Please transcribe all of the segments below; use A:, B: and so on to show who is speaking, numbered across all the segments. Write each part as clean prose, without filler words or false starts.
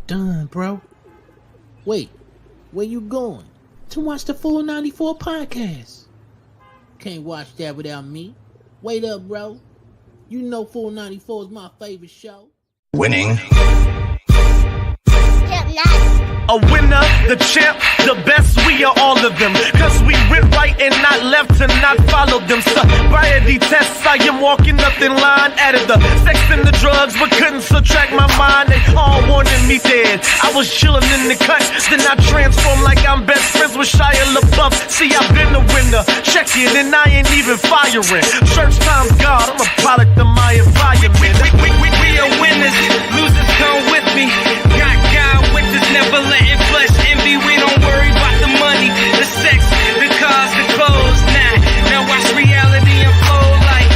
A: Done, bro. Wait, where you going? To watch the full 94 podcast. Can't watch that without me. Wait up, bro. You know full 94 is my favorite show.
B: Winning.
C: A winner, the champ, the best, we are all of them. Cause we went right and not left to not follow them. Sobriety tests, I am walking up in line. Added the sex and the drugs, but couldn't subtract my mind. They all wanted me dead. I was chilling in the cut, then I transformed like I'm best friends with Shia LaBeouf. See, I've been a winner, check it, and I ain't even firing. Church time's God, I'm a product of my environment. We are winners, losers come with me. Got God with us, never letting flesh envy. We don't worry about the money, the sex, the cars, the clothes. Now watch reality unfold like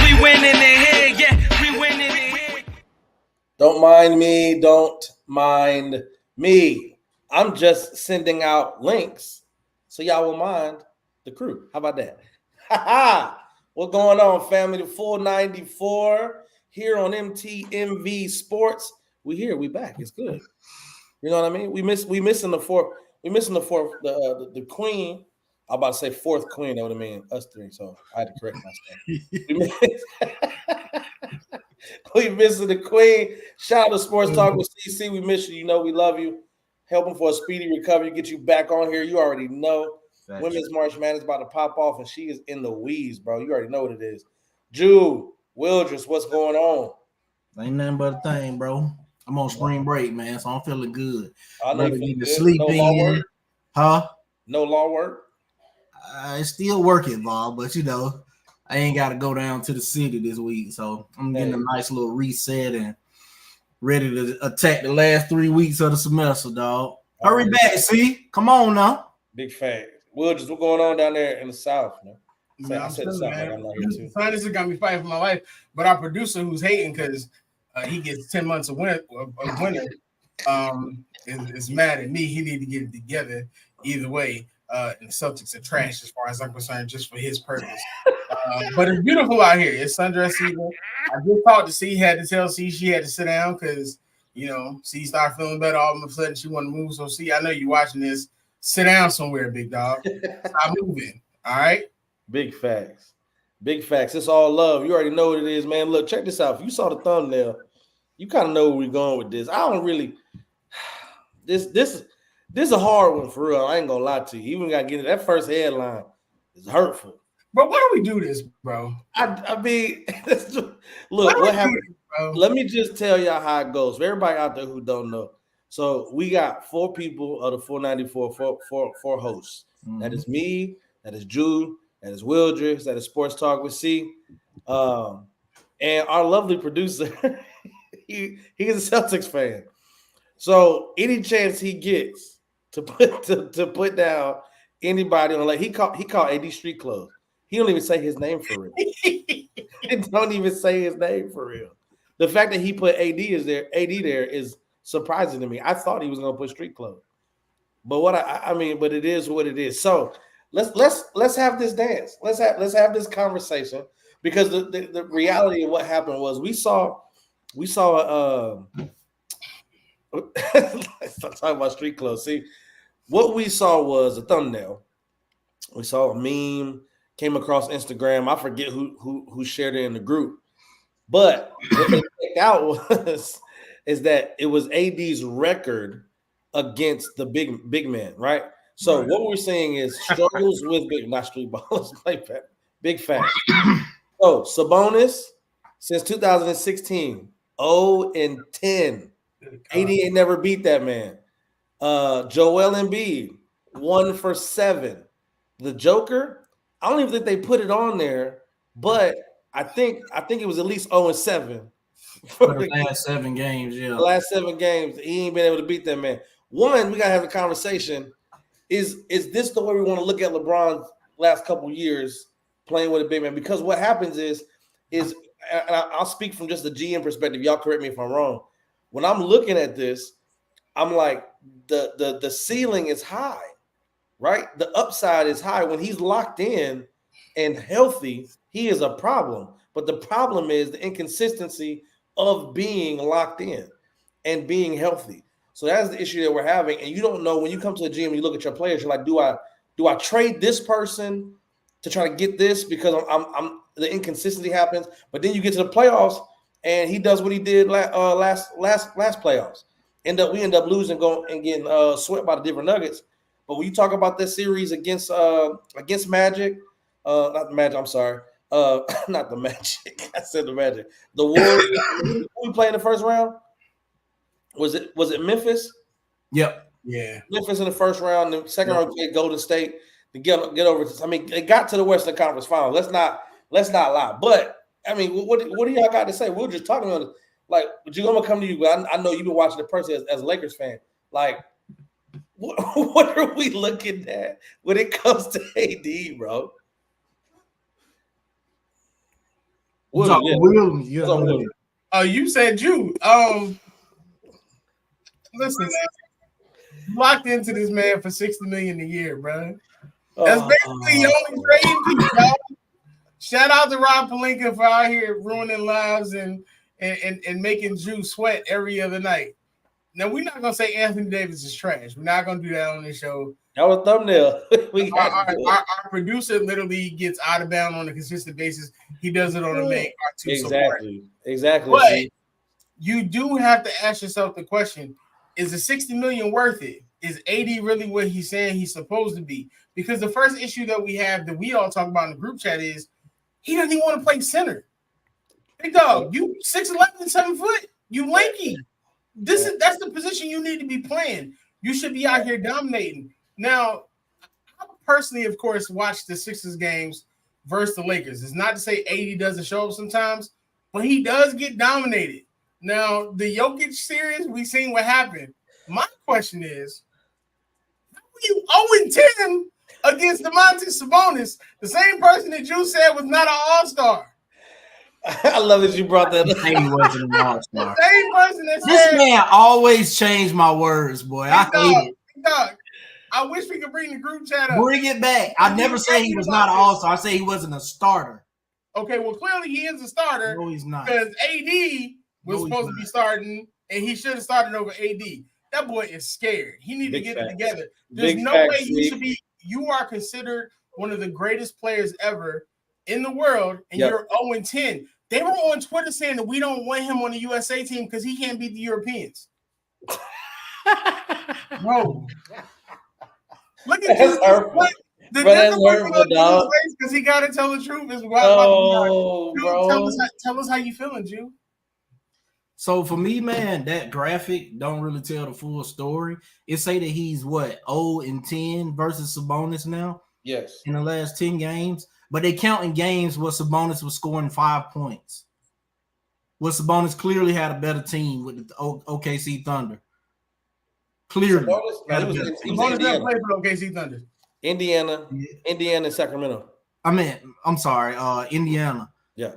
C: we winning in here, yeah, we winning in here.
D: Don't mind me. I'm just sending out links so y'all will mind the crew. How about that? What's going on, family? The full 94 here on MTMV Sports. We here, we back. It's good. You know what I mean? We missing the fourth. The queen. I'm about to say fourth queen. That would have mean us three. So I had to correct myself. We missing the queen. Shout out to Sports Talk with CC. We miss you. You know we love you. Helping for a speedy recovery. Get you back on here. You already know. Thanks. Women's March Madness about to pop off, and she is in the weeds, bro. You already know what it is. Jude, Wildress, what's going on?
E: Ain't nothing but a thing, bro. I'm on spring break, man, so I'm feeling good.
D: I know you
E: need to sleep in. Huh?
D: No law work?
E: It's still working, Bob, but you know, I ain't got to go down to the city this week, so I'm getting a nice little reset and ready to attack the last 3 weeks of the semester, dog. Hurry back, see? Come on now.
D: Big fact. What's going on down there in the South, man?
F: Man, I'm not here too. This is gonna be fighting for my life, but our producer who's hating because he gets 10 months of winter is mad at me. He need to get it together either way. And the Celtics are trash as far as I'm concerned, just for his purpose. But it's beautiful out here. It's sundress season. I just talked to C. Had to tell C she had to sit down because C started feeling better. All of a sudden she wanted to move. So C, I know you're watching this. Sit down somewhere, big dog. Stop moving. All right. Big facts.
D: It's all love. You already know what it is, man. Look, check this out. If you saw the thumbnail, you kind of know where we're going with this. I don't really. This is a hard one for real. I ain't gonna lie to you. Even got to get it. That first headline is hurtful.
F: But why do we do this, bro?
D: I mean, look, what happened? Let me just tell y'all how it goes. For everybody out there who don't know. So we got 4 people of the 494, four hosts. Mm-hmm. That is me. That is Jude. That is Wildress. That is Sports Talk with C. And our lovely producer, he's a Celtics fan. So any chance he gets to put down anybody on, like he called AD street clothes. He don't even say his name for real. He don't even say his name for real. The fact that he put AD there is surprising to me. I thought he was gonna put street clothes. But but it is what it is. So let's have this dance. Let's have this conversation because the reality of what happened was we saw let's talk about street clothes. See, what we saw was a thumbnail. We saw a meme came across Instagram. I forget who shared it in the group, but what they checked out is that it was AD's record against the big man, right? So what we're seeing is struggles with not street ballers, big fact. So Sabonis since 2016, 0-10. AD ain't never beat that man. Joel Embiid, 1 for 7. The Joker, I don't even think they put it on there, but I think it was at least 0-7
E: for the last 7 games. Yeah,
D: the last 7 games, he ain't been able to beat that man. One, we gotta have a conversation. Is this the way we want to look at LeBron's last couple years playing with a big man? Because what happens is and I'll speak from just the GM perspective. Y'all correct me if I'm wrong. When I'm looking at this, I'm like the ceiling is high, right? The upside is high. When he's locked in and healthy, he is a problem. But the problem is the inconsistency of being locked in. and being healthy. So that's the issue that we're having. And you don't know when you come to the gym, you look at your players, you're like, do I trade this person to try to get this because I'm the inconsistency happens, but then you get to the playoffs and he does what he did last playoffs. We end up losing, going and getting swept by the Denver Nuggets. But when you talk about this series against Magic, not the Magic, I'm sorry, not the Magic. I said the Magic. The Warriors. Who we played in the first round? Was it Memphis?
E: Yep.
F: Yeah.
D: Memphis in the first round. The second round played Golden State to get over. I mean, it got to the Western Conference Final. Let's not lie. But I mean, what do y'all got to say? We were just talking about it. Like, I'm gonna come to you. I know you've been watching it personally as a Lakers fan. Like, what are we looking at when it comes to AD, bro?
F: Oh, you said you. Listen, man, you locked into this man for $60 million a year, bro. That's basically your only trade piece, y'all. Shout out to Rob Pelinka for out here ruining lives and making Drew sweat every other night. Now, we're not going to say Anthony Davis is trash. We're not going to do that on this show.
D: That was a thumbnail.
F: Our producer literally gets out of bounds on a consistent basis. He does it on the main part too.
D: Exactly.
F: But you do have to ask yourself the question, is the $60 million worth it? Is AD really what he's saying he's supposed to be? Because the first issue that we have that we all talk about in the group chat is he doesn't even want to play center. Big dog, you 6'11", 7 foot, you lanky. That's the position you need to be playing. You should be out here dominating. Now, I personally, of course, watch the Sixers games versus the Lakers. It's not to say AD doesn't show up sometimes, but he does get dominated. Now, the Jokic series, we've seen what happened. My question is, how are you 0-10 against Domantas Sabonis, the same person that you said was not an all-star?
D: I love that you brought that up.
E: He wasn't an all-star.
F: The same person that
E: This
F: said,
E: man always changed my words, boy. I hate it.
F: Dog, I wish we could bring the group chat up.
E: Bring it back. I never say he was not an all-star. I say he wasn't a starter.
F: Okay, well, clearly he is a starter.
E: No, he's not.
F: Because AD was supposed to be starting, and he should have started over AD. That boy is scared. He needs to get it together. There's no way you should be. You are considered one of the greatest players ever in the world, and you're 0-10. They were on Twitter saying that we don't want him on the USA team because he can't beat the Europeans. Bro, look at this. The because he got to tell the truth. Is tell us how you feeling, Jew.
E: So for me, man, that graphic don't really tell the full story. It say that he's 0-10 versus Sabonis now.
D: Yes,
E: in the last 10 games, but they count in games where Sabonis was scoring 5 points. Where Sabonis clearly had a better team with the OKC Thunder. Clearly,
F: Sabonis never played for OKC Thunder.
D: Indiana, and Sacramento.
E: I'm sorry, Indiana.
D: Yeah,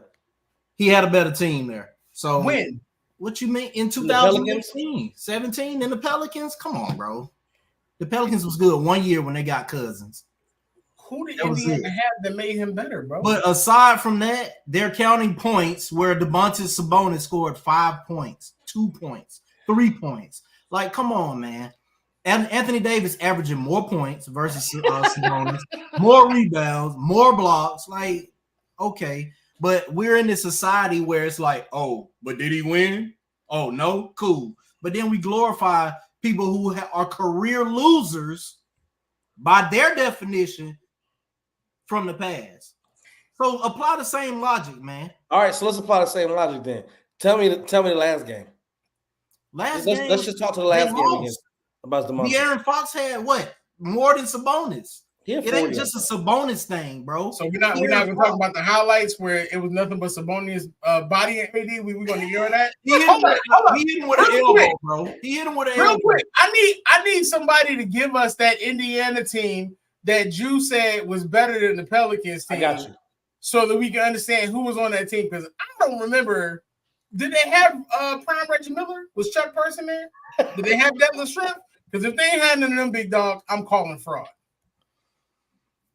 E: he had a better team there. So
F: when?
E: What you mean in 2018, 17 in the Pelicans? Come on, bro. The Pelicans was good 1 year when they got Cousins.
F: Who did Indiana have that made him better, bro?
E: But aside from that, they're counting points where Domantas Sabonis scored 5 points, 2 points, 3 points. Like, come on, man. And Anthony Davis averaging more points versus Sabonis, more rebounds, more blocks. Like, okay. But we're in this society where it's like, oh, but did he win? Oh, no? Cool. But then we glorify people who are career losers by their definition from the past. So apply the same logic, man.
D: All right, so let's apply the same logic then. Tell me the last game. Let's just talk to the last game again about the month.
E: De'Aaron Fox had what? More than Sabonis. It ain't just a Sabonis thing, bro.
F: So we're not gonna talk about the highlights where it was nothing but Sabonis' body and AD. We're gonna hear that.
E: He hit him with an elbow, bro. He hit him with an elbow.
F: Real quick, I need somebody to give us that Indiana team that Drew said was better than the Pelicans team.
D: I got you.
F: So that we can understand who was on that team, because I don't remember. Did they have prime Reggie Miller? Was Chuck Person there? Did they have Devlin Shrimp? Because if they ain't had none of them big dogs, I'm calling fraud.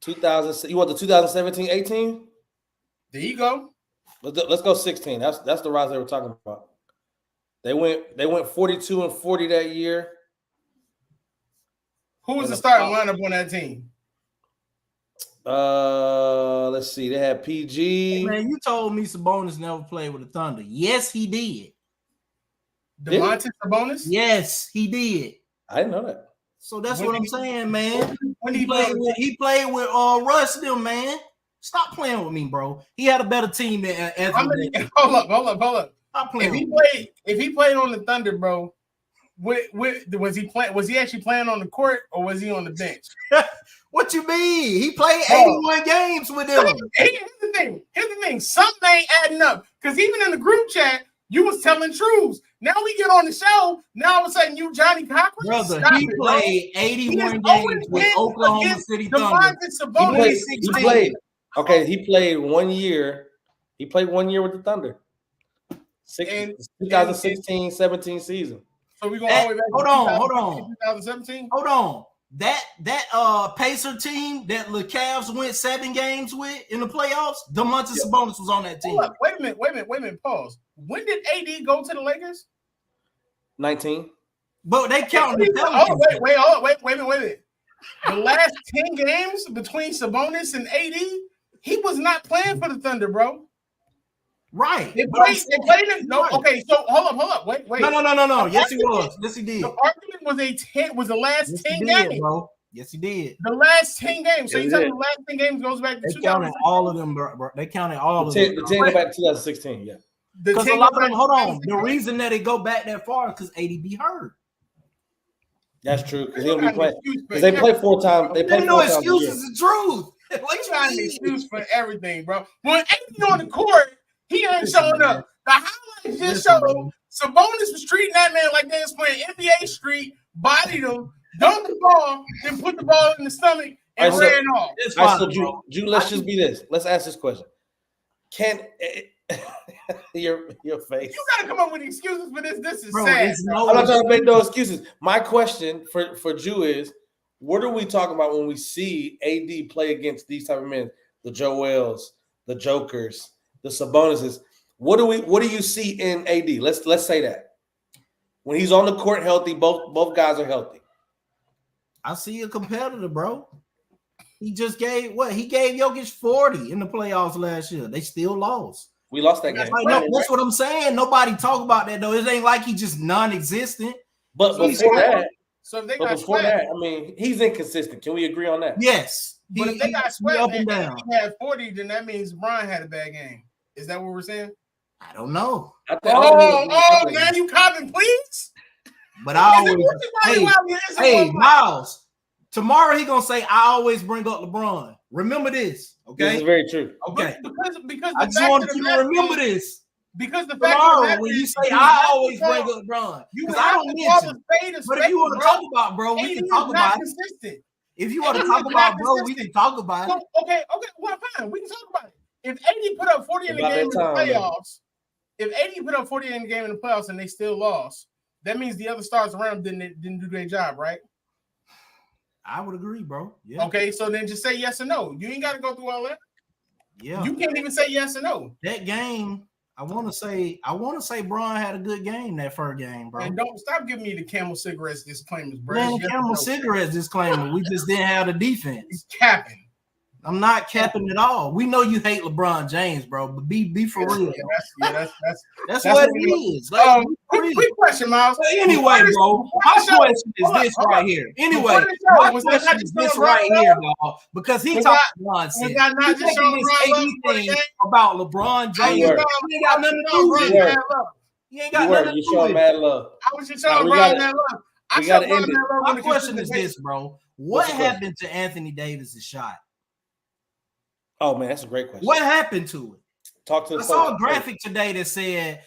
D: 2000. You want the 2017-18?
F: There you go.
D: Let's go 16. That's the rise they were talking about. They went 42-40 that year.
F: Who was the starting lineup on that team?
D: Let's see. They had PG.
E: Hey man, you told me Sabonis never played with the Thunder. Yes, he did.
F: DeMontis Sabonis?
E: Yes, he did.
D: I didn't know that.
E: So that's what I'm saying, man.
F: When
E: He played with Russ them, man. Stop playing with me, bro. He had a better team than Anthony.
F: Hold up.
E: Stop playing.
F: If he played on the Thunder, bro, was he playing? Was he actually playing on the court or was he on the bench?
E: What you mean? He played 81 games with them.
F: Here's the thing. Something ain't adding up. Because even in the group chat, you was telling truths. Now we get on the show. Now all of a sudden you Johnny Cochran.
E: Brother, he played 81 games with Oklahoma City Thunder.
D: He played. Okay, he played 1 year. He played 1 year with the Thunder. 2016-17 season.
F: So we going all the way back.
E: Hold on.
F: 2017.
E: Hold on. That Pacer team that the Cavs went 7 games with in the playoffs, DeMontis Sabonis was on that team.
F: Wait a minute. Pause. When did AD go to the Lakers?
D: 19.
E: But they count the
F: Wait a minute. The last 10 games between Sabonis and AD, he was not playing for the Thunder, bro.
E: Right.
F: They played him. No, okay, so hold up. Wait.
E: No. Yes, he was. Yes, he did.
F: The argument was the last 10 games.
E: Bro. Yes, he did.
F: The last 10 games. So you tell me the last 10 games goes back to 2016?
E: They counted all of them, bro. They counted all of
D: them.
E: them.
D: The 10 go back to 2016, yeah.
E: Because a lot of them, hold on. The reason that they go back that far is because AD hurt.
D: That's true. Because he'll be playing. Because they play 4 times. They play 4 times.
E: No excuses. The truth.
F: Like you got an excuse for everything, bro. When AD on the court, he ain't showing up. The highlights just showed Sabonis was treating that man like they was playing NBA Street, bodied him, dunked the ball, then put the ball in the stomach and ran off.
D: So Drew, let's just be this. Let's ask this question. Can your face?
F: You gotta come up with excuses for this. This is sad.
D: I'm not trying to make no excuses. My question for Drew is, what are we talking about when we see AD play against these type of men? The Joels, the Jokers, the Sabonises. What do you see in AD? Let's say that. When he's on the court healthy, both guys are healthy.
E: I see a competitor, bro. He just gave Jokic 40 in the playoffs last year. They still lost.
D: We lost that game.
E: That's what I'm saying. Nobody talk about that though. It ain't like he just non-existent.
D: But before that,
F: I
D: mean, he's inconsistent. Can we agree on that?
E: Yes.
F: But if they got swept up and down, he had 40, then that means Brian had a bad game. Is that what we're saying?
E: I don't know.
F: Now you copping, please.
E: But I always, hey, Miles. Tomorrow he gonna say I always bring up LeBron. Remember this, okay?
D: This is very true.
E: Okay,
F: because
E: I just want you to remember this.
F: Because the fact
E: tomorrow when you say I always bring up LeBron, because I don't mention. But if you want to talk about, bro, we can talk about it. If you want to talk about, bro, we can talk about it.
F: Okay, well, fine, we can talk about it. If AD put up 40 in the game in the playoffs, and they still lost, that means the other stars around didn't do their job, right?
E: I would agree, bro. Yeah.
F: Okay, so then just say yes or no. You ain't got to go through all that.
E: Yeah.
F: You can't even say yes or no.
E: That game, I want to say Brian had a good game that first game, bro.
F: And don't stop giving me the Camel cigarettes disclaimers, bro.
E: Man, Camel cigarettes disclaimer. We just didn't have the defense.
F: He's capping.
E: I'm not capping at all. We know you hate LeBron James, bro, but be for real. That's what it is. Like,
F: quick question, Miles.
E: Anyway, bro, my question is this right here. Anyway, my question is this right here, dog, because he talking nonsense. He taking this AD thing about LeBron James. He ain't got nothing to do with it. He ain't got nothing to do with it.
D: Mad love.
F: I was just showing LeBron mad love.
E: My question is this, bro. What happened to Anthony Davis' shot?
D: Oh man, that's a great question.
E: What happened to it?
D: Talk to.
E: I saw a graphic today that said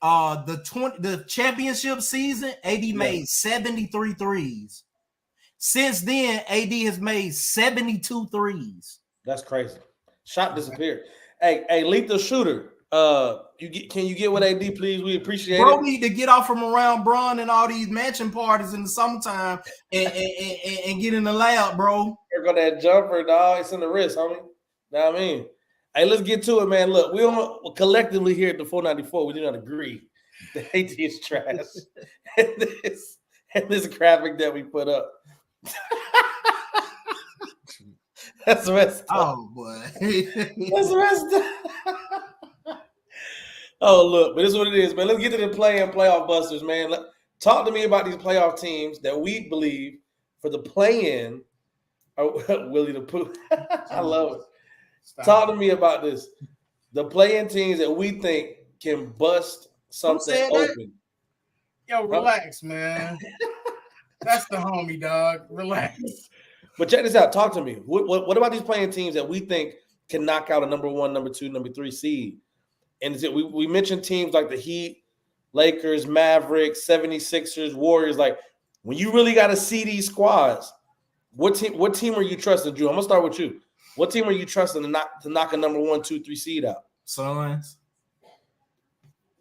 E: the championship season, AD made 73 threes. Since then, AD has made 72 threes.
D: That's crazy. Shot disappeared. Hey, lethal shooter. Can you get with AD, please? We appreciate it.
E: Bro, need to get off from around Bron and all these mansion parties in the summertime and get in the lab, bro.
D: There go that jumper, dog. It's in the wrist, homie. Know what I mean? Hey, let's get to it, man. Look, we don't collectively here at the 494, we do not agree The AD is trash. and this graphic that we put up. That's messed up.
E: Oh boy.
D: That's messed up. Oh, look, but this is what it is, man. Let's get to the playoff busters, man. Talk to me about these playoff teams that we believe for the play-in are Willie the Pooh. I love it.
F: Stop.
D: Talk to me about this. The play-in teams that we think can bust something open.
F: Yo, relax, man. That's the homie, dog. Relax.
D: But check this out. Talk to me. What about these playing teams that we think can knock out a number 1, number 2, number 3 seed? And we mentioned teams like the Heat, Lakers, Mavericks, 76ers, Warriors. Like, when you really got to see these squads, what team are you trusting, Drew? I'm going to start with you. What team are you trusting to knock a number 1, 2, 3 seed out?
E: Suns.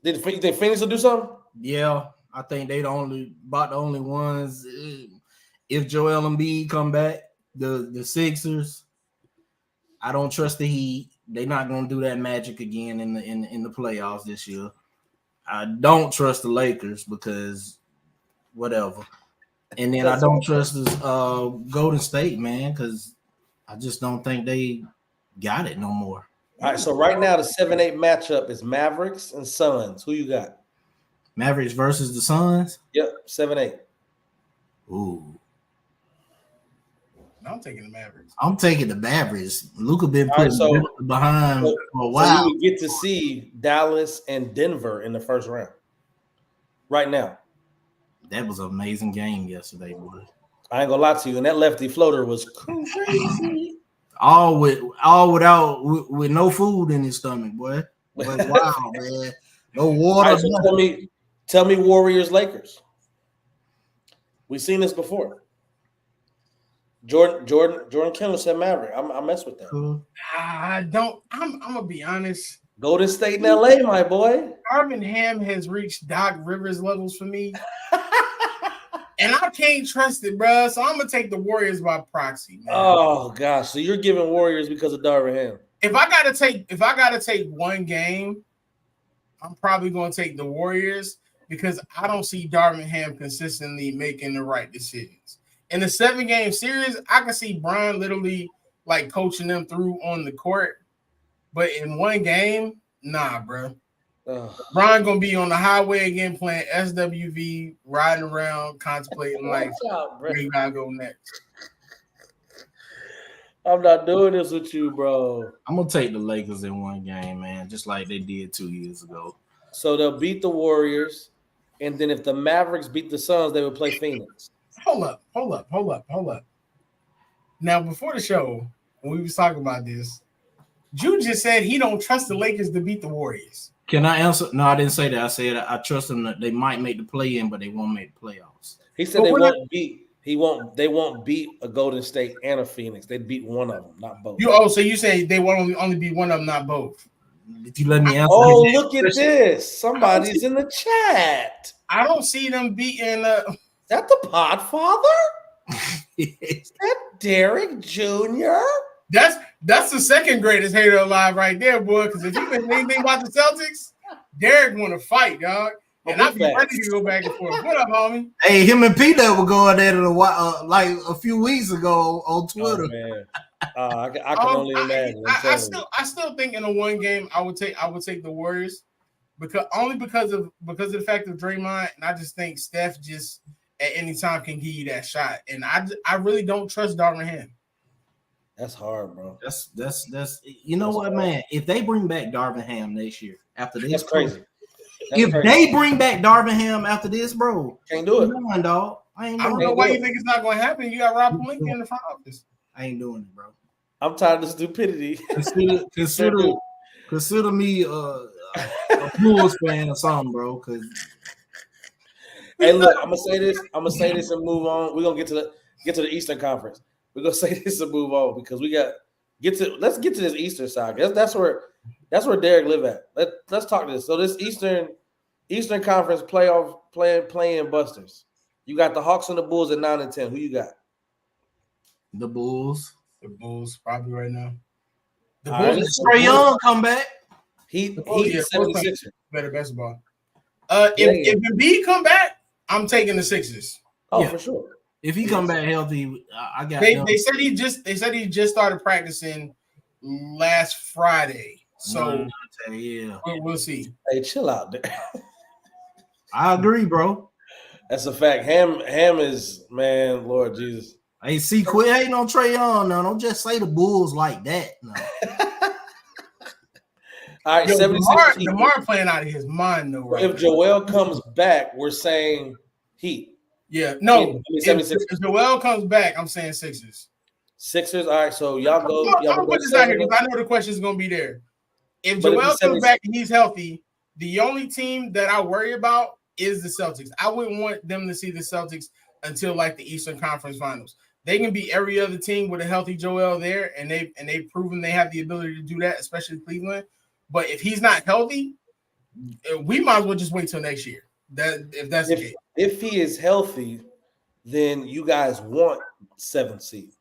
D: You think Phoenix will do something?
E: Yeah, I think they the only ones. If Joel Embiid come back, the Sixers, I don't trust the Heat. They're not going to do that magic again in the playoffs this year. I don't trust the Lakers because whatever. And then I don't trust this Golden State, man, because I just don't think they got it no more.
D: All right, so right now the 7-8 matchup is Mavericks and Suns. Who you got?
E: Mavericks versus the Suns?
D: Yep, 7-8.
E: Ooh.
F: I'm taking the Mavericks.
E: I'm taking the Mavericks. Luka been putting behind for a while.
D: So you would get to see Dallas and Denver in the first round. Right now.
E: That was an amazing game yesterday, boy.
D: I ain't gonna lie to you, and that lefty floater was crazy.
E: All without no food in his stomach, boy. But wow, man. No water.
D: Right, so tell me Warriors Lakers. We've seen this before. Jordan Kendall said Maverick. I mess with that.
E: Cool.
F: I don't. I'm gonna be honest.
D: Golden State in LA, my boy.
F: Darvin Ham has reached Doc Rivers levels for me. And I can't trust it, bro. So I'm gonna take the Warriors by proxy, man.
D: Oh gosh, so you're giving Warriors because of Darvin Ham.
F: If I gotta take one game, I'm probably gonna take the Warriors because I don't see Darvin Ham consistently making the right decisions. In the 7-game series, I can see Brian literally like coaching them through on the court, but in one game, nah, bro. Brian gonna be on the highway again playing SWV, riding around, contemplating like where you gotta go next.
D: I'm not doing this with you, bro.
E: I'm gonna take the Lakers in one game, man, just like they did 2 years ago.
D: So they'll beat the Warriors, and then if the Mavericks beat the Suns, they would play Phoenix.
F: Hold up. Now, before the show, when we was talking about this, Drew just said he don't trust the Lakers to beat the Warriors.
E: Can I answer? No, I didn't say that. I said I trust them that they might make the play-in, but they won't make the playoffs.
D: He said they won't beat. They won't beat a Golden State and a Phoenix. They'd beat one of them, not both.
F: So you say they won't only beat one of them, not both?
E: If you let me answer.
D: Oh, look at this! Somebody's in the chat.
F: I don't see them beating.
D: Is that the Podfather? Is that Derek Jr.?
F: That's the second greatest hater alive right there, boy. Because if you been anything about the Celtics, Derek want to fight, dog. And I'll be ready to go back and forth. What up, homie?
E: Hey, him and Peter were going at it like a few weeks ago on Twitter.
D: Oh, man. I can only imagine.
F: I still think in a one game I would take the Warriors because of the fact of Draymond, and I just think Steph just at any time can give you that shot, and I really don't trust Darvin Ham.
D: That's hard, bro.
E: That's you know what, man? If they bring back Darvin Ham next year after this,
D: that's crazy.
E: They bring back Darvin Ham after this, bro,
D: can't do it,
E: dog.
F: I don't know why you think it's not going to happen. You got Rob Pelinka in the front office.
E: I ain't doing it, bro.
D: I'm tired of the stupidity.
E: Consider me a Bulls fan or something, bro. Because
D: hey, look, I'm gonna say this and move on. We're gonna get to the Eastern Conference. We're gonna say this and move on because let's get to this Eastern side. That's where Derek live at. Let's talk this. So this Eastern Conference playoff play-in busters. You got the Hawks and the Bulls at 9 and 10. Who you got?
E: The Bulls.
F: The Bulls probably right now.
E: The Bulls. Trae Young come back.
D: Heat 76ers.
F: Better basketball. If Embiid come back, I'm taking the Sixers.
D: Oh, for sure.
E: If he come back healthy, I got.
F: They said he just started practicing last Friday. So we'll see.
D: Hey, chill out there.
E: I agree, bro.
D: That's a fact. Ham is, man, Lord Jesus.
E: Hey, see, quit hating on Trae Young now. Don't just say the Bulls like that. No.
D: All right,
F: DeMar playing out of his mind though. Right
D: if Joel comes back, we're saying Heat.
F: Yeah, no. If Joel comes back, I'm saying Sixers.
D: Sixers. All right, so y'all go.
F: I'm gonna put this out here because I know the question is gonna be there. If Joel comes back and he's healthy, the only team that I worry about is the Celtics. I wouldn't want them to see the Celtics until like the Eastern Conference Finals. They can be every other team with a healthy Joel there, and they've proven they have the ability to do that, especially Cleveland. But if he's not healthy, we might as well just wait till next year. If that's the case.
D: If he is healthy, then you guys want 7th seed.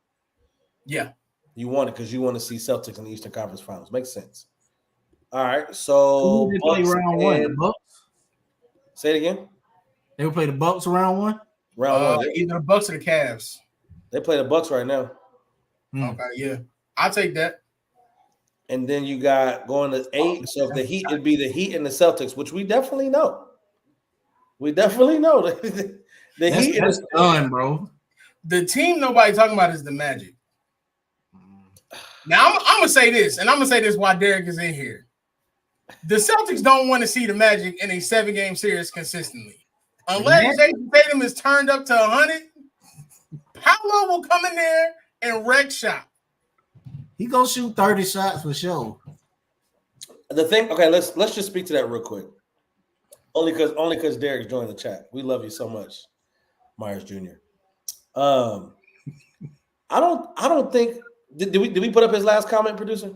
F: Yeah.
D: You want it because you want to see Celtics in the Eastern Conference Finals. Makes sense. All right. So
E: they play round one. The Bucks?
D: Say it again.
E: They will play the Bucks round one?
D: Round one.
F: Either the Bucks or the Cavs.
D: They play the Bucks right now.
F: Okay, yeah. I'll take that.
D: And then you got going to 8. So if the Heat, it'd be the Heat and the Celtics, which we definitely know. We definitely know the Heat.
E: That's done, bro.
F: The team nobody talking about is the Magic. Now I'm gonna say this, and I'm gonna say this while Derek is in here. The Celtics don't want to see the Magic in a 7-game series consistently, unless Jason Tatum is turned up to 100. Paolo will come in there and wreck shop.
E: He gonna shoot 30 shots for sure.
D: The thing, okay, let's just speak to that real quick. Only because Derek's joined the chat. We love you so much, Myers Jr. I don't think did we put up his last comment, producer?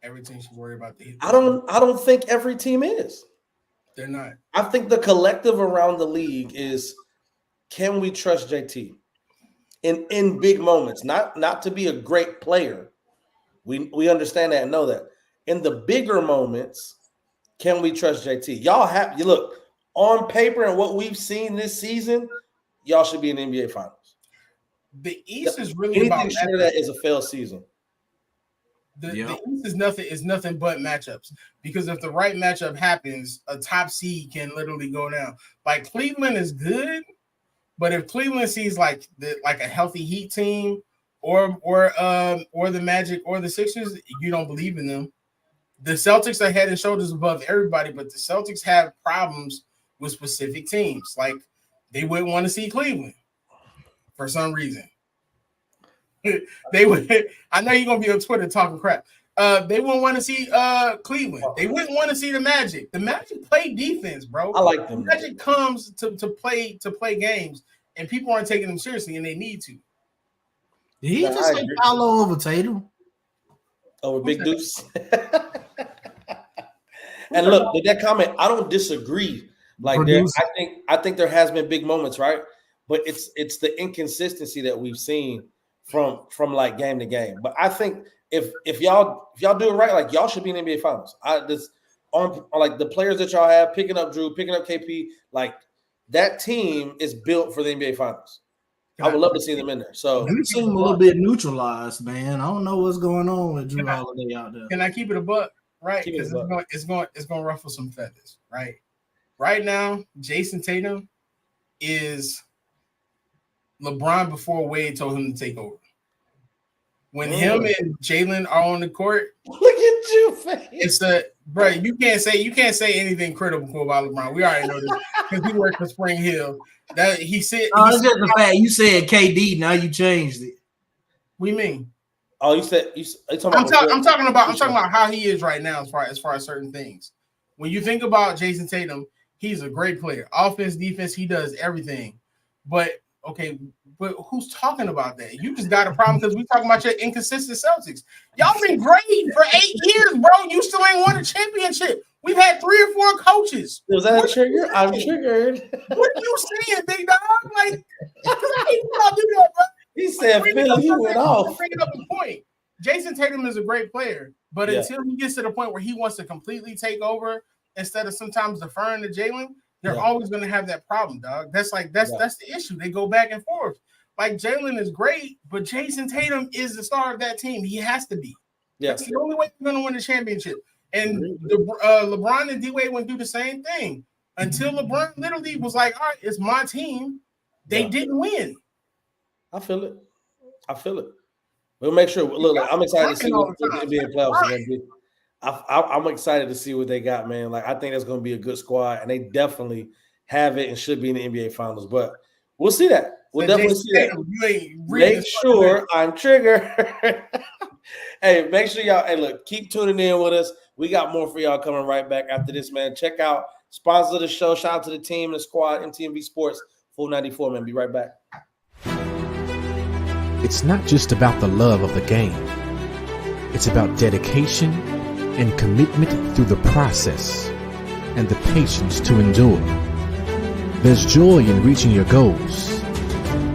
F: Every team should worry about the Heat.
D: I don't think every team is.
F: They're not.
D: I think the collective around the league is, can we trust JT in big moments? Not to be a great player. We understand that and know that. In the bigger moments, can we trust JT? You look on paper and what we've seen this season, y'all should be in the NBA Finals.
F: The East is really
D: anything
F: about
D: short of that is a failed season.
F: The East is nothing but matchups, because if the right matchup happens, a top seed can literally go down. Like Cleveland is good, but if Cleveland sees like a healthy Heat team or the Magic or the Sixers, you don't believe in them. The Celtics are head and shoulders above everybody, but the Celtics have problems with specific teams. Like they wouldn't want to see Cleveland for some reason. They would. I know you're gonna be on Twitter talking crap. They wouldn't want to see Cleveland. They wouldn't want to see the Magic. The Magic play defense, bro.
D: I like them.
F: The Magic comes to play games, and people aren't taking them seriously, and they need to.
E: Did he just say Paolo over Tatum?
D: Over Big Deuce. And look, with that comment, I don't disagree. Like I think there has been big moments, right? But it's the inconsistency that we've seen from like game to game. But I think if y'all do it right, like y'all should be in the NBA Finals. On like the players that y'all have, picking up Drew, picking up KP, like that team is built for the NBA Finals. I would love to see them in there. So
E: you seem a little bit neutralized, man. I don't know what's going on with Drew Holiday out there.
F: Can I keep it a buck? Right, because it's going to ruffle some feathers. Right now, Jason Tatum is LeBron before Wade told him to take over. When him and Jalen are on the court,
D: look at you, face.
F: It's bro. You can't say anything critical about LeBron. We already know this because he worked for Spring Hill. That he said.
E: It's just the fact you said KD. Now you changed it.
F: What do you mean?
D: Oh, I'm
F: talking about how he is right now as far as certain things. When you think about Jason Tatum, he's a great player. Offense, defense, he does everything. But who's talking about that? You just got a problem because we're talking about your inconsistent Celtics. Y'all been great for 8 years, bro. You still ain't won a championship. We've had 3 or 4 coaches.
D: Was that a trigger? I'm triggered.
F: What are you saying, big dog? Like, I hate when y'all do that, bro.
D: He said, Phil, you went off.
F: Bringing up a point. Jason Tatum is a great player, but until he gets to the point where he wants to completely take over instead of sometimes deferring to Jalen, they're always going to have that problem, dog. That's the issue. They go back and forth. Like Jalen is great, but Jason Tatum is the star of that team. He has to be. Yeah. That's the only way you're going to win the championship. And LeBron and D-Wade went through the same thing until LeBron literally was like, all right, it's my team. They didn't win.
D: I feel it. We'll make sure. Look, I'm excited to see what the NBA playoffs are going to be. I'm excited to see what they got, man. Like, I think that's going to be a good squad, and they definitely have it and should be in the NBA Finals. But we'll see that. We'll definitely see that. Make sure I'm triggered. Hey, make sure y'all. Hey, look, keep tuning in with us. We got more for y'all coming right back after this, man. Check out sponsor of the show. Shout out to the team, the squad, MTMV Sports, Full 94, man. Be right back.
B: It's not just about the love of the game. It's about dedication and commitment through the process and the patience to endure. There's joy in reaching your goals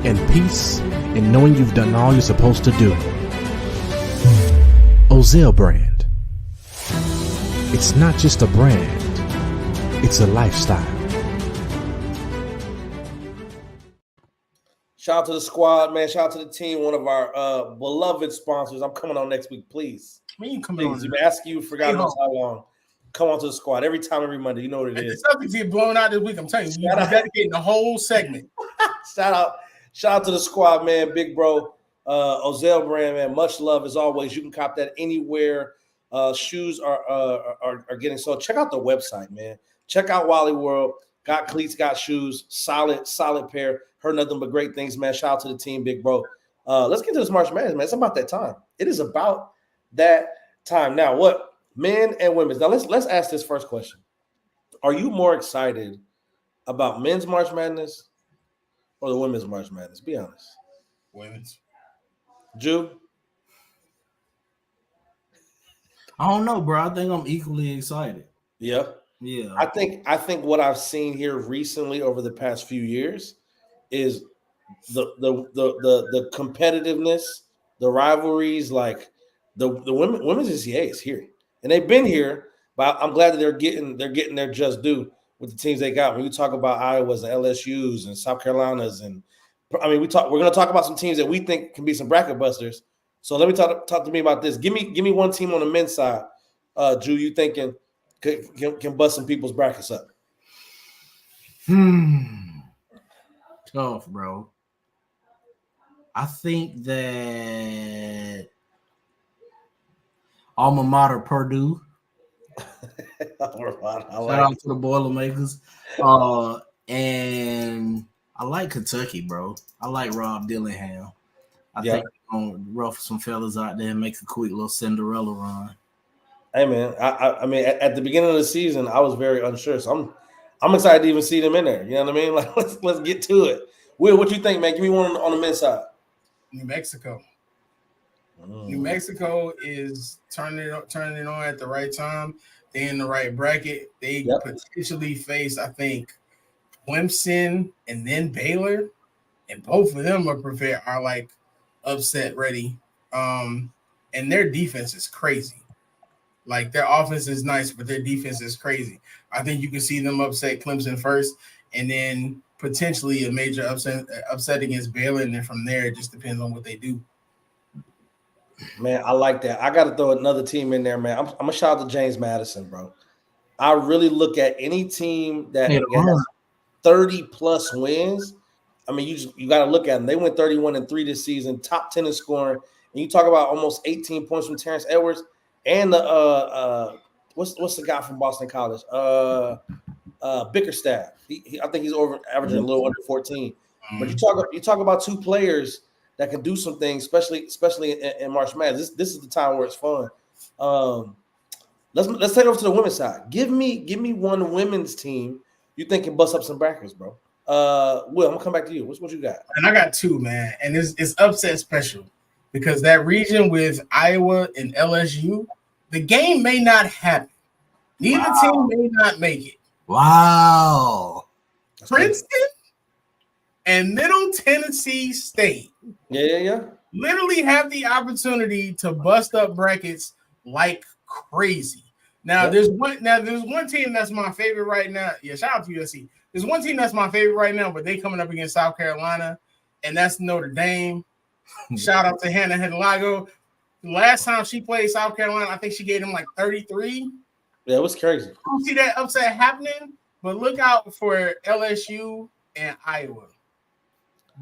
B: and peace in knowing you've done all you're supposed to do. Ozell brand. It's not just a brand, it's a lifestyle.
D: Shout out to the squad, man. Shout out to the team, one of our beloved sponsors. I'm coming on next week, please.
F: Please,
D: you've been asking you, forgot how long. Come on to the squad every time, every Monday. You know what it is.
F: The Celtics get blown out this week. I'm telling you, you're dedicating the whole segment.
D: Shout out to the squad, man. Big bro, Ozell brand, man. Much love as always. You can cop that anywhere. Shoes are getting sold. Check out the website, man. Check out Wally World. Got cleats, got shoes. Solid pair. Heard nothing but great things, man. Shout out to the team, big bro. Let's get to this March Madness, man. It's about that time. It is about that time. Now, what? Men and women's. Now, let's ask this first question. Are you more excited about men's March Madness or the women's March Madness? Be honest.
F: Women's.
D: Jew?
E: I don't know, bro. I think I'm equally excited.
D: Yeah. I think what I've seen here recently over the past few years is the competitiveness, the rivalries, like the women's NCAA is here. And they've been here, but I'm glad that they're getting their just due with the teams they got. When you talk about Iowas and LSUs and South Carolinas, and I mean we're going to talk about some teams that we think can be some bracket busters. So let me talk to me about this. Give me one team on the men's side, Drew. You thinking can bust some people's brackets up?
E: Tough, bro. I think that alma mater Purdue. Shout out to the Boilermakers. And I like Kentucky, bro. I like Rob Dillingham. I think he's going to rough some fellas out there and make a quick little Cinderella run.
D: Hey, man. I mean, at the beginning of the season, I was very unsure. So I'm excited to even see them in there. You know what I mean? Like, let's get to it. Will, what you think, man? Give me one on the men's side.
F: New Mexico. New Mexico is turning it on at the right time. They're in the right bracket. They potentially face, I think, Clemson and then Baylor, and both of them are like upset ready. And their defense is crazy. Like their offense is nice, but their defense is crazy. I think you can see them upset Clemson first, and then potentially a major upset against Baylor, and then from there it just depends on what they do.
D: Man, I like that. I got to throw another team in there, man. I'm gonna shout out to James Madison, bro. I really look at any team that has 30 plus wins. I mean, you got to look at them. They went 31-3 this season, top 10 in scoring. And you talk about almost 18 points from Terrence Edwards and the what's the guy from Boston College? Bickerstaff. I think he's over averaging a little under 14. But you talk about two players that can do some things, especially in March Madness. This is the time where it's fun. Let's take it over to the women's side. Give me one women's team you think can bust up some brackets, bro. Will, I'm gonna come back to you. What you got?
F: And I got two, man, and it's upset special because that region with Iowa and LSU, the game may not happen. Neither team may not make it.
E: Wow.
F: Princeton and Middle Tennessee State.
D: Yeah.
F: Literally have the opportunity to bust up brackets like crazy. Now there's one team that's my favorite right now. Yeah, shout out to USC. There's one team that's my favorite right now, but they coming up against South Carolina, and that's Notre Dame. Shout out to Hannah Hidalgo. Last time she played South Carolina, I think she gave them like 33.
D: Yeah, it was crazy.
F: I don't see that upset happening, but look out for LSU and Iowa.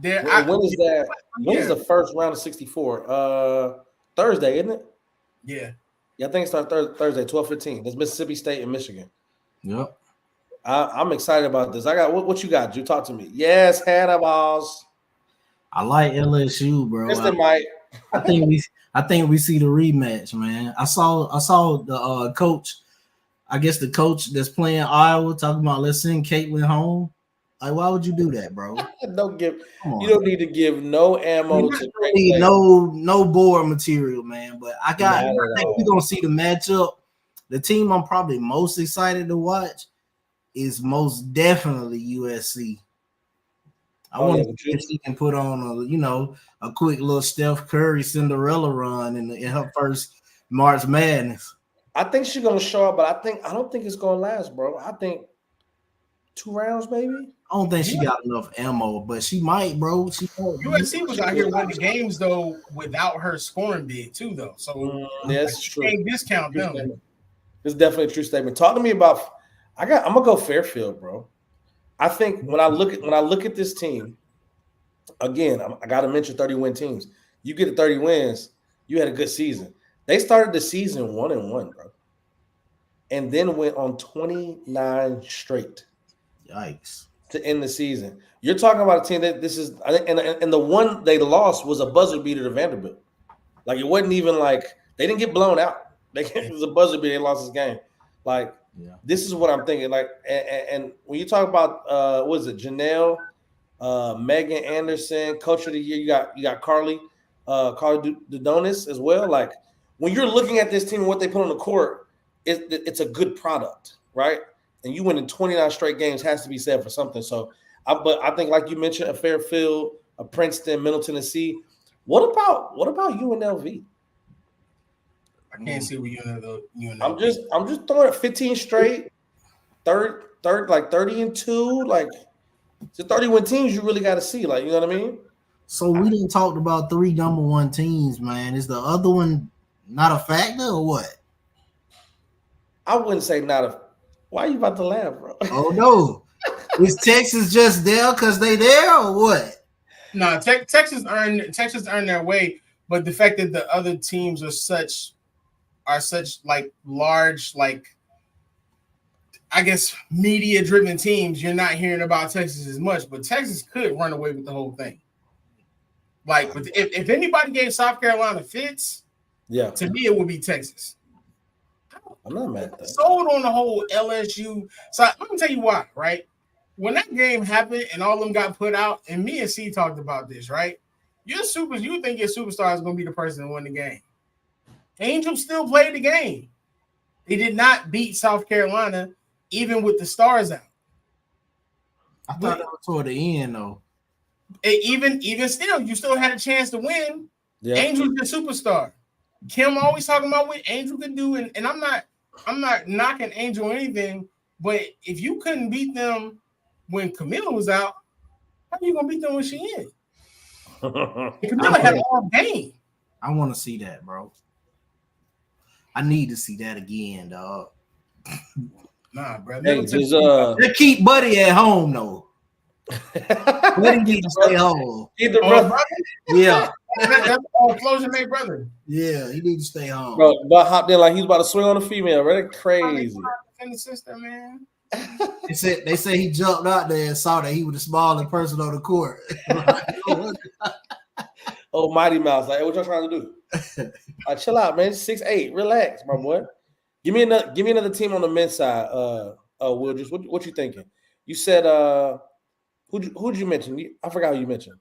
D: When is that? When is the first round of 64? Thursday, isn't it?
F: Yeah.
D: Yeah, I think it starts Thursday, 12:15. That's Mississippi State and Michigan.
E: Yep.
D: I'm excited about this. I got what you got, Drew? Talk to me. Yes, Hannah balls.
E: I like LSU, bro. I think we see the rematch, man. I saw the coach. I guess the coach that's playing Iowa talking about let's send Caitlin home. Like, why would you do that, bro?
D: You don't need to give no ammo to
E: no board material, man. But I think we're gonna see the matchup. The team I'm probably most excited to watch is most definitely USC. I want to see if she can put on a quick little Steph Curry Cinderella run in her first March Madness.
D: I think she's gonna show up, but I don't think it's gonna last, bro. I think 2 rounds, maybe.
E: I don't think she got enough ammo, but she might, bro.
F: USC was out here winning games though without her scoring bid too, though. So
D: that's true.
F: Can't discount them.
D: It's definitely a true statement. Talk to me about. I'm gonna go Fairfield, bro. I think when I look at this team, again, I got to mention 30-win teams. You get to 30 wins, you had a good season. They started the season 1-1, bro, and then went on 29 straight.
E: Yikes.
D: To end the season. You're talking about a team that this is, and the one they lost was a buzzer beater to Vanderbilt. Like, it wasn't even like they didn't get blown out. It was a buzzer beater. They lost this game. Like, this is what I'm thinking. Like, and when you talk about what is it, Janelle, Megan Anderson, Coach of the Year, you got Carly Dudonis as well. Like, when you're looking at this team and what they put on the court, it's a good product, right? And you winning 29 straight games has to be said for something. So, but I think, like you mentioned, a Fairfield, a Princeton, Middle Tennessee. What about UNLV?
F: I can't see what
D: UNLV. I'm just throwing it 15 straight, third, like 30-2, like the 30-win teams. You really got to see, like, you know what I mean?
E: So we didn't talk about 3 number 1 teams, man. Is the other one not a factor or what?
D: I wouldn't say not a. Why are you about to laugh, bro?
E: Oh no, is Texas just there because they there or what?
F: No, Texas earned their way, but the fact that the other teams are such like large, like I guess media driven teams, you're not hearing about Texas as much. But Texas could run away with the whole thing. Like, but if anybody gave South Carolina fits, to me it would be Texas.
D: I'm not mad at that.
F: Sold on the whole LSU. So let me tell you why, right? When that game happened and all of them got put out, and me and C talked about this, right? You think your superstar is going to be the person that won the game. Angel still played the game. They did not beat South Carolina, even with the stars out.
E: I thought that was toward the end, though.
F: Even still, you still had a chance to win. Yeah. Angel's the superstar. Kim always talking about what Angel could do, and I'm not knocking Angel or anything, but if you couldn't beat them when Camilla was out, how are you gonna beat them when she in? Camilla had a long game.
E: I want to see that, bro. I need to see that again, dog.
F: Nah, bro.
D: Hey,
E: they keep Buddy at home though. Buddy need to stay home.
D: Either brother.
E: Yeah.
F: That's Flosion May brother.
E: Yeah, he need to stay home.
D: Bro, but hopped in like he was about to swing on a female, right? Crazy.
F: And the sister, man.
E: They say he jumped out there and saw that he was the smallest person on the court.
D: Oh, Mighty Mouse, like, hey, what y'all trying to do? Chill out, man. 6'8", relax, my boy. Give me another team on the men's side. Will, just what you thinking? You said who'd you mention? I forgot who you mentioned.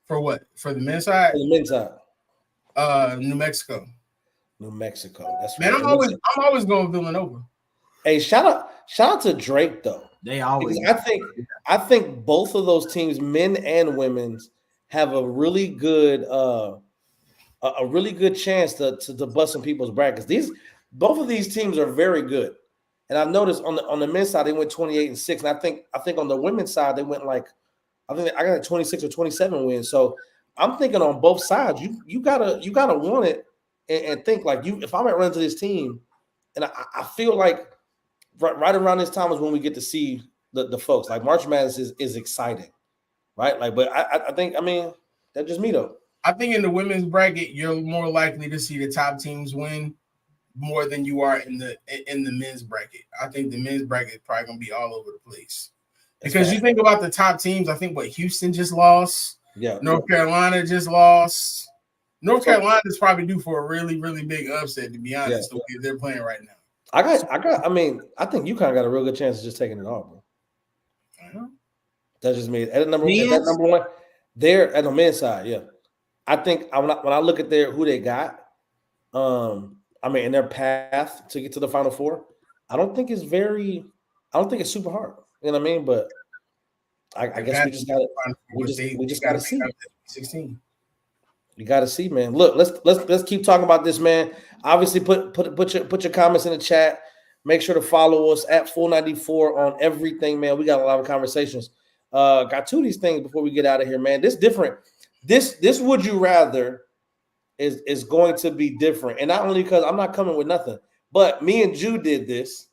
F: For what? For the men's side?
D: For the men's side.
F: New Mexico.
D: New Mexico. That's
F: man.
D: Right.
F: I'm always going Villanova.
D: Hey, shout out to Drake though.
E: They always.
D: I think both of those teams, men and women's, have a really good chance to bust some people's brackets. both of these teams are very good. And I've noticed on the men's side, they went 28-6. And I think on the women's side, they went like, I think I got a 26 or 27 wins. So I'm thinking on both sides, you gotta want it and think like if I might run into this team, and I feel like right around this time is when we get to see the folks. Like March Madness is exciting, right? Like, but I think, I mean, that's just me though.
F: I think in the women's bracket, you're more likely to see the top teams win more than you are in the men's bracket. I think the men's bracket is probably gonna be all over the place. Because you think about the top teams, I think Houston just lost.
D: Yeah.
F: North Carolina just lost. North Carolina is probably due for a really, really big upset, to be honest, the way they're playing right now.
D: I mean, I think you kind of got a real good chance of just taking it off, bro. That's just me. At number one, they're at the men's side, yeah. I think when I look at who they got, I mean, in their path to get to the Final Four, I don't think it's super hard. You know what I mean? But I guess we just got to see.
F: 16.
D: You got to see, man. Look, let's keep talking about this, man. Obviously, put your comments in the chat. Make sure to follow us at Full94 on everything, man. We got a lot of conversations. Got two of these things before we get out of here, man. This different. This would you rather is going to be different, and not only because I'm not coming with nothing, but me and Jude did this.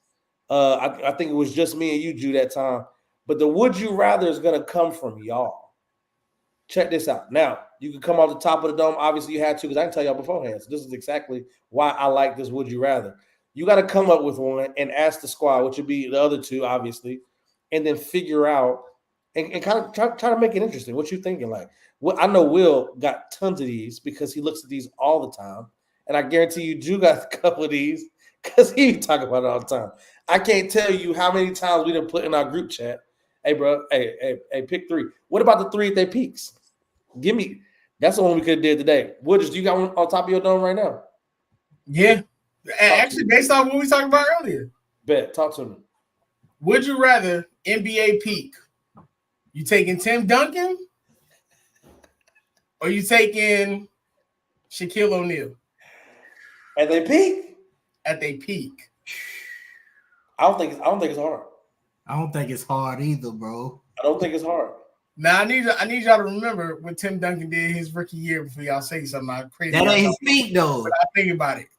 D: I think it was just me and you, Jude, that time. But the would you rather is going to come from y'all. Check this out. Now, you can come off the top of the dome. Obviously, you had to, because I can tell y'all beforehand. So this is exactly why I like this would you rather. You got to come up with one and ask the squad, which would be the other two, obviously, and then figure out and kind of try to make it interesting. What you thinking? Like, I know Will got tons of these because he looks at these all the time. And I guarantee you, Drew got a couple of these because he talk about it all the time. I can't tell you how many times we done put in our group chat, hey, bro, hey, pick three. What about the three at their peaks? Give me – that's the one we could have did today. Wooders, do you got one on top of your dome right now?
F: Yeah. Actually, based on what we talked about earlier.
D: Bet. Talk to me.
F: Would you rather NBA peak? You taking Tim Duncan or you taking Shaquille O'Neal?
D: At their peak?
F: At their peak.
D: I don't think it's hard.
E: I don't think it's hard either, bro.
D: I don't think it's hard.
F: Now I need y'all to remember what Tim Duncan did his rookie year before y'all say something crazy.
E: That ain't his peak though.
F: But I think about it.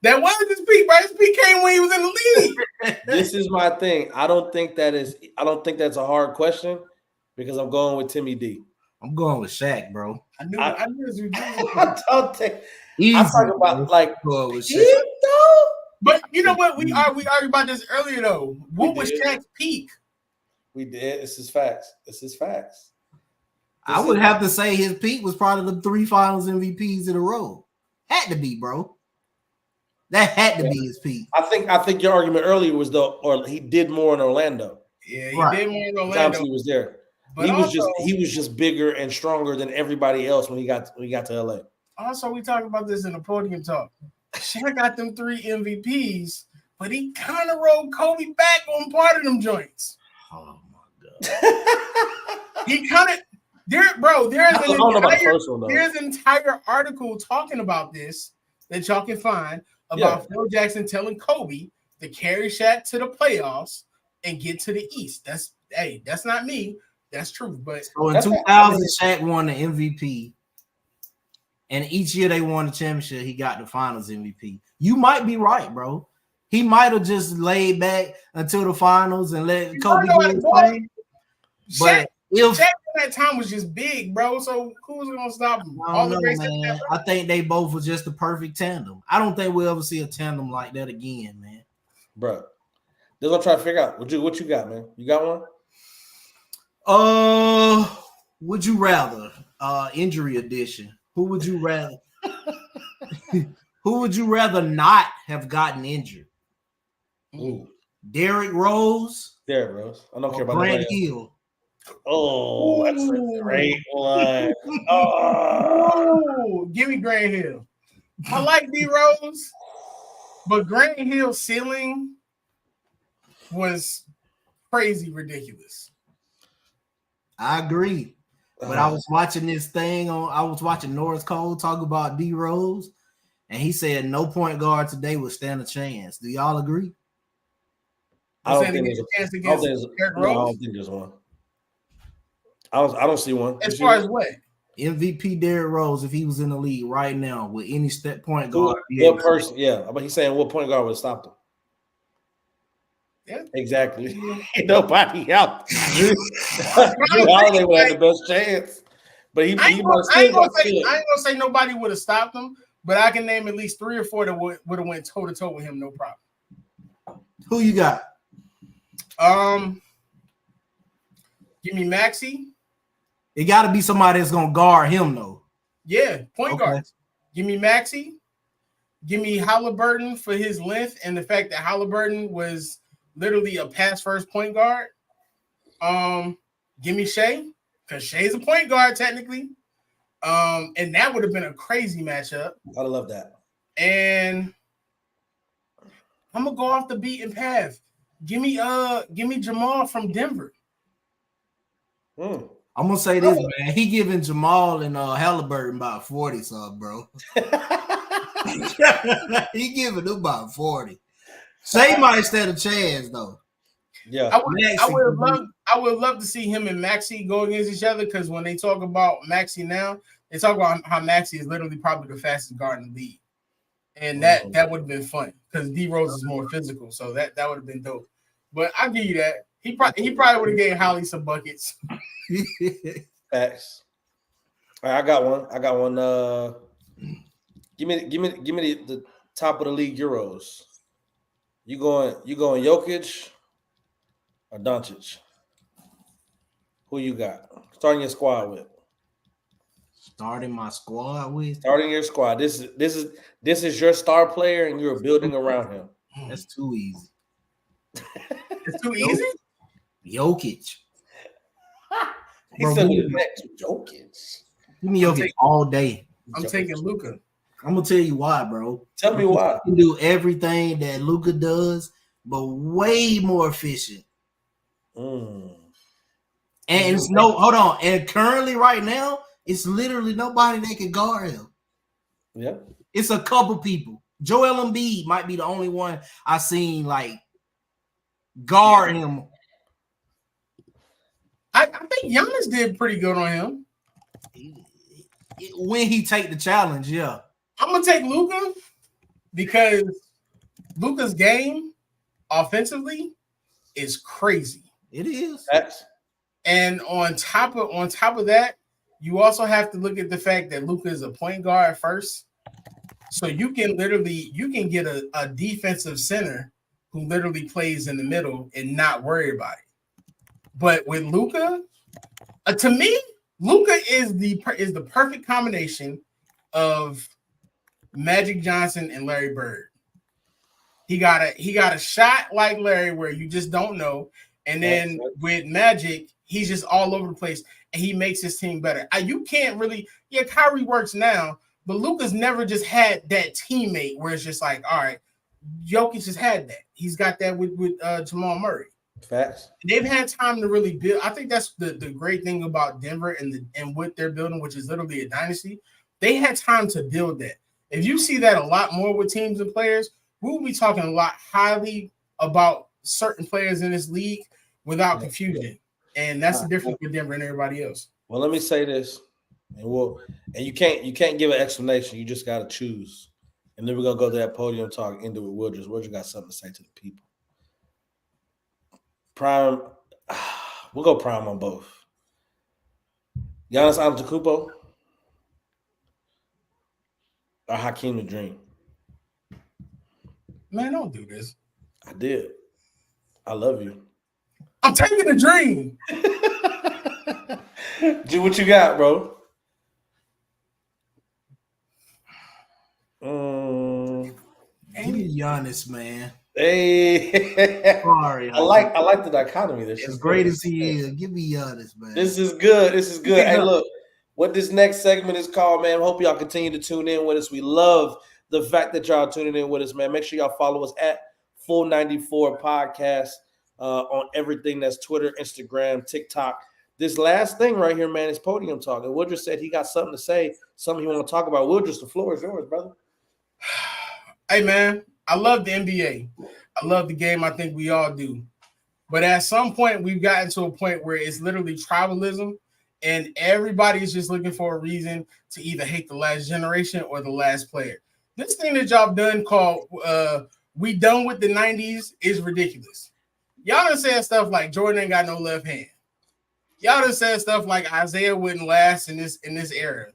F: That wasn't his peak, right? His peak came when he was in the league.
D: This is my thing. I don't think that's a hard question because I'm going with Timmy D.
E: I'm going with Shaq, bro.
F: I knew it was you.
D: I don't think.
E: Easy,
D: I'm talking about like
E: with Shaq.
D: though.
F: But you know what? We argued about this earlier though. What was Shaq's peak?
D: We did. This is facts.
E: I would have to say his peak was probably the 3 finals MVPs in a row. Had to be, bro. That had to be his peak.
D: I think your argument earlier was or he did more in Orlando.
F: Yeah, he did more in Orlando.
D: He was there.
F: But
D: he was just bigger and stronger than everybody else when he got to LA.
F: Also, we talked about this in the Podium Talk. Shaq got them 3 MVPs, but he kind of rolled Kobe back on part of them joints.
E: Oh my god.
F: He kind of there's an entire article talking about this that y'all can find about Phil Jackson telling Kobe to carry Shaq to the playoffs and get to the East. That's not me. That's true. But
E: so in 2000, Shaq won the MVP. And each year they won the championship, he got the finals MVP. You might be right, bro. He might have just laid back until the finals and let Kobe do his thing. But
F: Shaq at that time was just big, bro. So who was gonna stop him?
E: I think they both were just the perfect tandem. I don't think we'll ever see a tandem like that again, man.
D: Bro, they're gonna try to figure out what you got, man. You got
E: one? Would you rather? Injury edition. Who would you rather? Who would you rather not have gotten injured?
D: Ooh.
E: Derrick Rose.
D: I don't care about
E: Grant Hill.
D: Oh, that's a great one.
F: Oh, give me Grant Hill. I like D Rose, but Grant Hill's ceiling was crazy ridiculous.
E: I agree. But I was watching this thing I was watching Norris Cole talk about D Rose, and he said no point guard today would stand a chance. Do y'all agree?
D: I don't think there's a chance against Derrick Rose. No, I don't think there's one. I don't see one.
F: As far as what?
E: MVP Derrick Rose, if he was in the league right now with any step point guard.
D: What person? Yeah, but he's saying what point guard would stop him. Yeah, exactly. Nobody out. Drew Holiday would have the best chance, but I ain't
F: gonna say nobody would have stopped him, but I can name at least 3 or 4 that would have went toe to toe with him, no problem.
E: Who you got?
F: Give me Maxey.
E: It got to be somebody that's gonna guard him, though.
F: Yeah, point guards. Give me Maxey. Give me Halliburton for his length and the fact that Halliburton was literally a pass-first point guard. Give me Shea, because Shea's a point guard technically. And that would have been a crazy matchup.
D: I love that.
F: And I'm gonna go off the beaten path. Give me Jamal from Denver.
E: I'm gonna say this, man. He giving Jamal and Halliburton about 40 something, bro. He giving them about 40. Shea might stand a chance though.
F: Yeah, I would love to see him and Maxey go against each other, because when they talk about Maxey now, they talk about how Maxey is literally probably the fastest guard in the league, and that would have been fun because D Rose is more physical, so that would have been dope. But I'll give you that. He probably would have gave Holly some buckets.
D: Facts. All right, I got one. Give me the top of the league Euros. You going Jokic or Doncic? Who you got? Starting your squad with.
E: Starting my squad with.
D: Starting your squad. This is your star player, and you're building around him.
E: That's too easy.
F: It's too easy.
E: Jokic.
D: He said Jokic.
E: Give me Jokic all day.
F: I'm taking Luka.
E: I'm gonna tell you why, bro.
D: Tell me why.
E: He can do everything that Luka does, but way more efficient. And it's hold on. And currently, right now, it's literally nobody that can guard him.
D: Yeah,
E: it's a couple people. Joel Embiid might be the only one I seen like guard him.
F: I think Giannis did pretty good on him.
E: When he take the challenge, yeah.
F: I'm gonna take Luka because Luka's game offensively is crazy.
E: It is.
F: And on top of that, you also have to look at the fact that Luka is a point guard first. So you can get a defensive center who literally plays in the middle and not worry about it. But with Luka, to me, Luka is the perfect combination of Magic Johnson and Larry Bird. He got a shot like Larry where you just don't know, and then with Magic, he's just all over the place and he makes his team better. You can't really, Kyrie works now, but Luka's never just had that teammate where it's just like, all right, Jokic just had that. He's got that with Jamal Murray.
D: Facts.
F: They've had time to really build. I think that's the great thing about Denver and what they're building, which is literally a dynasty. They had time to build that. If you see that a lot more with teams and players, we'll be talking a lot highly about certain players in this league without confusion. And that's the difference with Denver and everybody else.
D: Well, let me say this, and you can't give an explanation. You just got to choose. And then we're gonna go to that podium talk into it. Wilders got something to say to the people. Prime, we'll go prime on both. Giannis Antetokounmpo or Hakeem the Dream?
F: Man, don't do this.
D: I did. I love you.
F: I'm taking the Dream.
D: Do what you got, bro.
E: Give me Giannis, man.
D: Hey,
E: sorry.
D: I like the dichotomy.
E: As great as he is, give me Giannis, man.
D: This is good. Hey, look, what this next segment is called, man. Hope y'all continue to tune in with us. We love the fact that y'all tuning in with us, man. Make sure y'all follow us at Full 94 Podcast on everything that's Twitter, Instagram, TikTok. This last thing right here, man, is Podium Talk. And Wilders said he got something to say, something he want to talk about. Wilders, the floor is yours, brother.
F: Hey, man, I love the NBA. I love the game. I think we all do. But at some point, we've gotten to a point where it's literally tribalism, and everybody's just looking for a reason to either hate the last generation or the last player. This thing that y'all done called "We Done with the '90s" is ridiculous. Y'all done said stuff like Jordan ain't got no left hand. Y'all done said stuff like Isaiah wouldn't last in this era.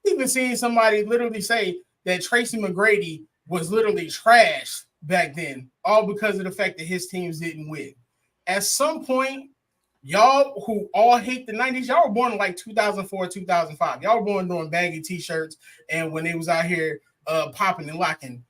F: I've even seen somebody literally say that Tracy McGrady was literally trash back then, all because of the fact that his teams didn't win. At some point, y'all who all hate the 90s, y'all were born in like 2004, 2005. Y'all were born doing baggy t-shirts and when they was out here popping and locking.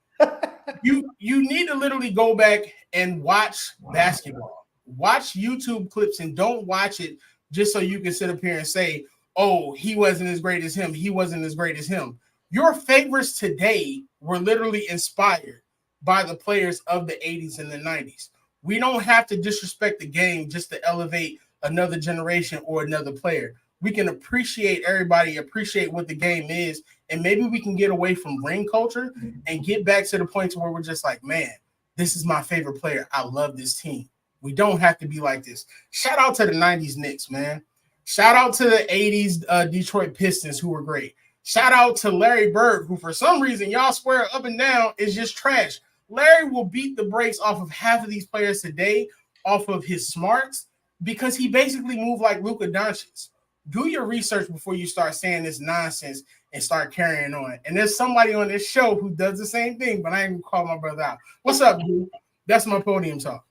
F: You need to literally go back and watch basketball. Watch YouTube clips and don't watch it just so you can sit up here and say, oh, he wasn't as great as him. He wasn't as great as him. Your favorites today were literally inspired by the players of the 80s and the 90s. We don't have to disrespect the game just to elevate another generation or another player. We can appreciate everybody, appreciate what the game is, and maybe we can get away from ring culture and get back to the point to where we're just like, man, this is my favorite player. I love this team. We don't have to be like this. Shout out to the 90s Knicks, man. Shout out to the 80s Detroit Pistons, who were great. Shout out to Larry Bird, who for some reason y'all swear up and down is just trash. Larry will beat the brakes off of half of these players today off of his smarts because he basically moved like Luka Doncic. Do your research before you start saying this nonsense and start carrying on. And there's somebody on this show who does the same thing, but I ain't gonna call my brother out. What's up, dude? That's my podium talk.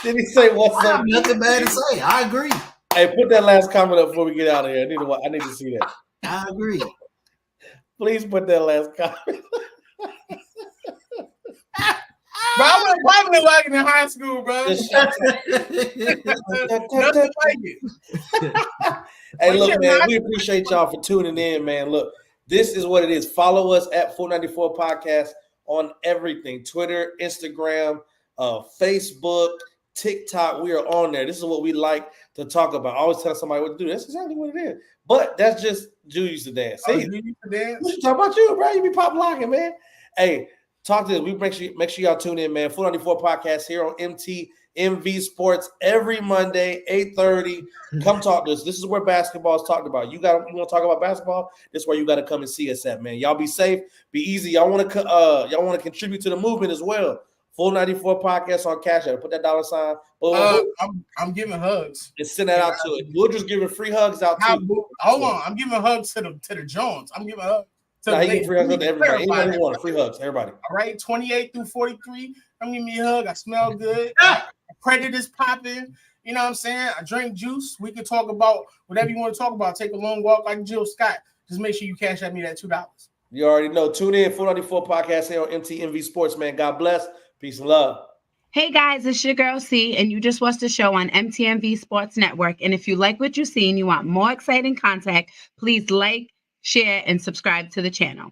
D: Did he say what's up?
E: Nothing bad to say. I agree.
D: Hey, put that last comment up before we get out of here. I need to see that.
E: I agree.
D: Please put that last comment.
F: Bro, I was probably like in high school, bro. Nothing like it.
D: Hey, look, man, we appreciate y'all for tuning in, man. Look, this is what it is. Follow us at 494 Podcast on everything: Twitter, Instagram, Facebook, TikTok. We are on there. This is what we like to talk about. I always tell somebody what to do. That's exactly what it is. But that's just Jew used to dance. See, we talk about you, bro. You be pop locking, man. Hey, talk to us. We make sure y'all tune in, man. 494 Podcast here on MV Sports every Monday, 8:30. Come talk to us. This is where basketball is talked about. You want to talk about basketball? This is where you got to come and see us at, man. Y'all be safe, be easy. Y'all want to contribute to the movement as well. 494 Podcast on Cash App. Put that $sign.
F: I'm giving hugs.
D: And send that out to it. We'll just giving free hugs out too.
F: Hold on, I'm giving hugs to the Jones. I'm giving hugs.
D: He giving free hugs to everybody. Anybody want free hugs, everybody.
F: All right, 28 through 43. I'm giving me a hug. I smell good. Credit is popping. You know what I'm saying? I drink juice. We can talk about whatever you want to talk about. Take a long walk like Jill Scott. Just make sure you cash at me that $2.
D: You already know. Tune in 494 Podcast here on MTMV Sports, man. God bless. Peace and love.
G: Hey guys, it's your girl C, and you just watched the show on MTMV Sports Network. And if you like what you see and you want more exciting content, please like, share, and subscribe to the channel.